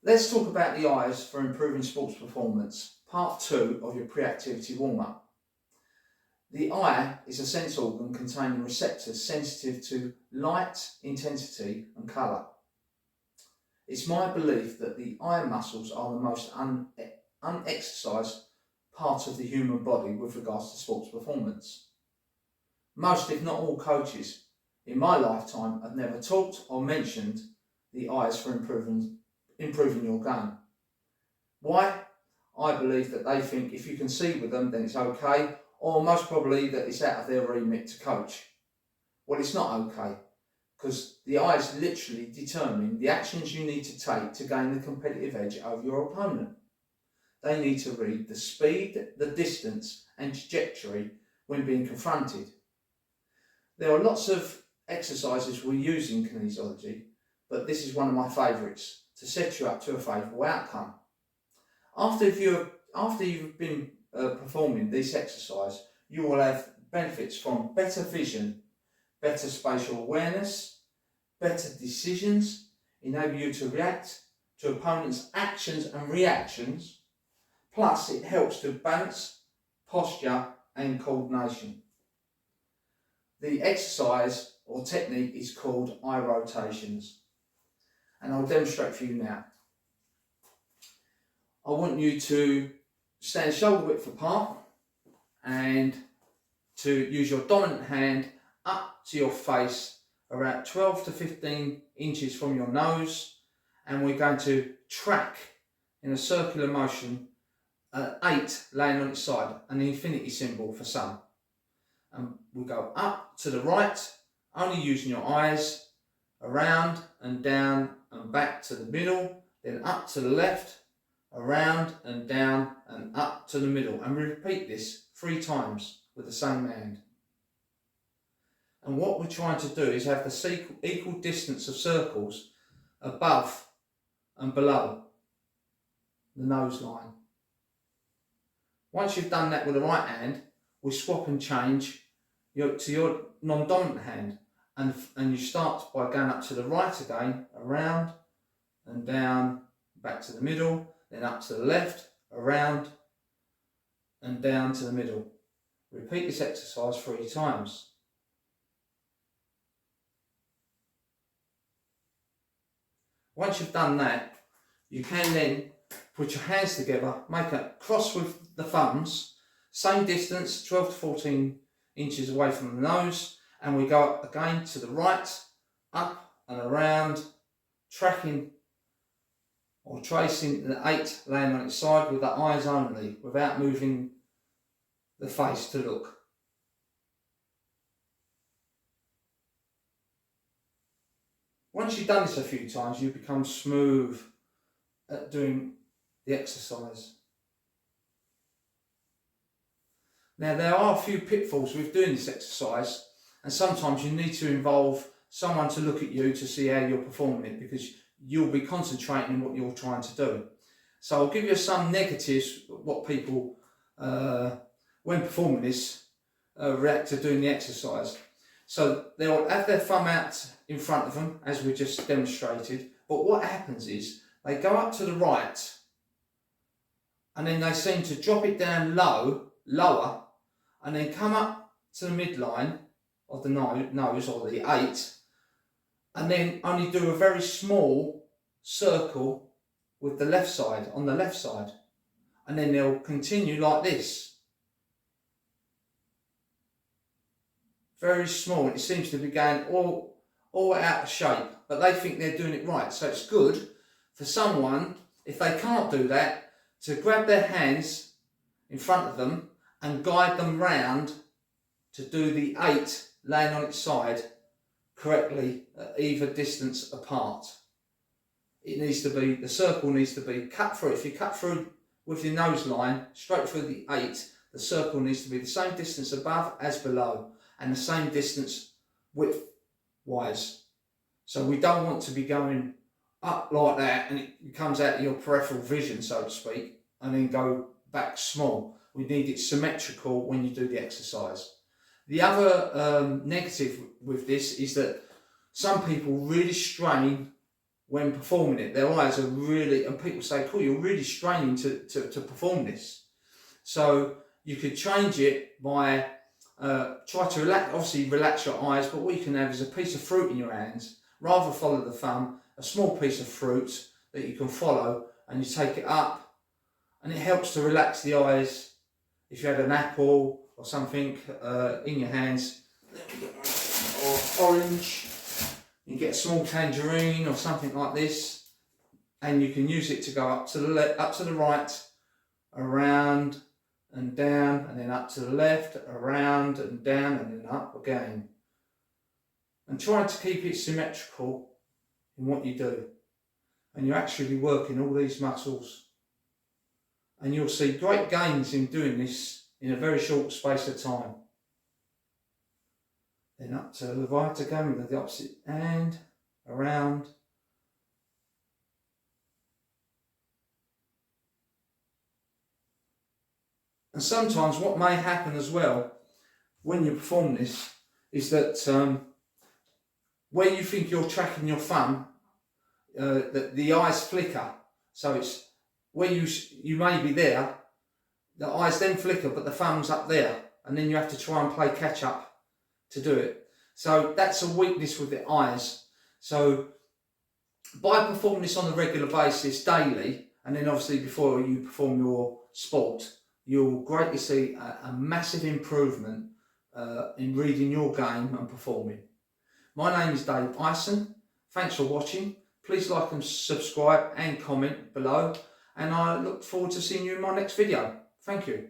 Let's talk about the eyes for improving sports performance, part 2 of your pre-activity warm-up. The eye is a sense organ containing receptors sensitive to light, intensity and colour. It's my belief that the eye muscles are the most unexercised part of the human body with regards to sports performance. Most, if not all, coaches in my lifetime have never talked or mentioned the eyes for improving your game. Why? I believe that they think if you can see with them, then it's okay, or most probably that it's out of their remit to coach. Well, it's not okay, because the eyes literally determine the actions you need to take to gain the competitive edge over your opponent. They need to read the speed, the distance and trajectory when being confronted. There are lots of exercises we use in kinesiology, but this is one of my favourites to set you up to a favourable outcome. After you've been performing this exercise, you will have benefits from better vision, better spatial awareness, better decisions, enable you to react to opponents' actions and reactions, plus it helps to balance, posture and coordination. The exercise or technique is called eye rotations, and I'll demonstrate for you now. I want you to stand shoulder width apart and to use your dominant hand up to your face around 12 to 15 inches from your nose, and we're going to track in a circular motion 8 laying on its side, an infinity symbol for some. And we'll go up to the right, only using your eyes, around and down and back to the middle, then up to the left, around and down and up to the middle, and we repeat this 3 times with the same hand. And what we're trying to do is have the equal distance of circles above and below the nose line. Once you've done that with the right hand, we swap and change to your non-dominant hand, and you start by going up to the right again, around and down, back to the middle, then up to the left, around and down to the middle. Repeat this exercise 3 times. Once you've done that, you can then put your hands together, make a cross with the thumbs, same distance, 12 to 14 inches away from the nose, and we go up again to the right, up and around, tracking or tracing the 8 laying on its side with the eyes only, without moving the face to look. Once you've done this a few times, you become smooth at doing the exercise. Now, there are a few pitfalls with doing this exercise, and sometimes you need to involve someone to look at you to see how you're performing it, because you'll be concentrating on what you're trying to do. So I'll give you some negatives, what people, when performing this, react to doing the exercise. So they'll have their thumb out in front of them, as we just demonstrated, but what happens is they go up to the right, and then they seem to drop it down lower, and then come up to the midline of the nose, or the 8, and then only do a very small circle with the left side, on the left side, and then they'll continue like this. Very small, and it seems to be going all out of shape, but they think they're doing it right. So it's good for someone, if they can't do that, to grab their hands in front of them and guide them round to do the 8 laying on its side correctly at either distance apart. It needs to be, the circle needs to be cut through. If you cut through with your nose line, straight through the 8, the circle needs to be the same distance above as below, and the same distance width-wise. So we don't want to be going up like that and it comes out of your peripheral vision, so to speak, and then go back small. We need it symmetrical when you do the exercise. The other negative with this is that some people really strain when performing it. Their eyes are really, and people say, cool, you're really straining to perform this. So you could change it by try to relax your eyes, but what you can have is a piece of fruit in your hands. Rather follow the thumb, a small piece of fruit that you can follow, and you take it up, and it helps to relax the eyes. If you had an apple or something in your hands, or orange, you get a small tangerine or something like this, and you can use it to go up to the left, up to the right, around and down, and then up to the left, around and down, and then up again. And try to keep it symmetrical in what you do. And you're actually working all these muscles. And you'll see great gains in doing this in a very short space of time. Then up to the right again with the opposite hand, around. And sometimes what may happen as well when you perform this is that where you think you're tracking your thumb, the eyes flicker. So it's where you may be there, the eyes then flicker, but the thumb's up there, and then you have to try and play catch up to do it. So that's a weakness with the eyes. So by performing this on a regular basis daily, and then obviously before you perform your sport, you'll greatly see a massive improvement in reading your game and performing. My name is Dave Ison. Thanks for watching. Please like and subscribe and comment below, and I look forward to seeing you in my next video. Thank you.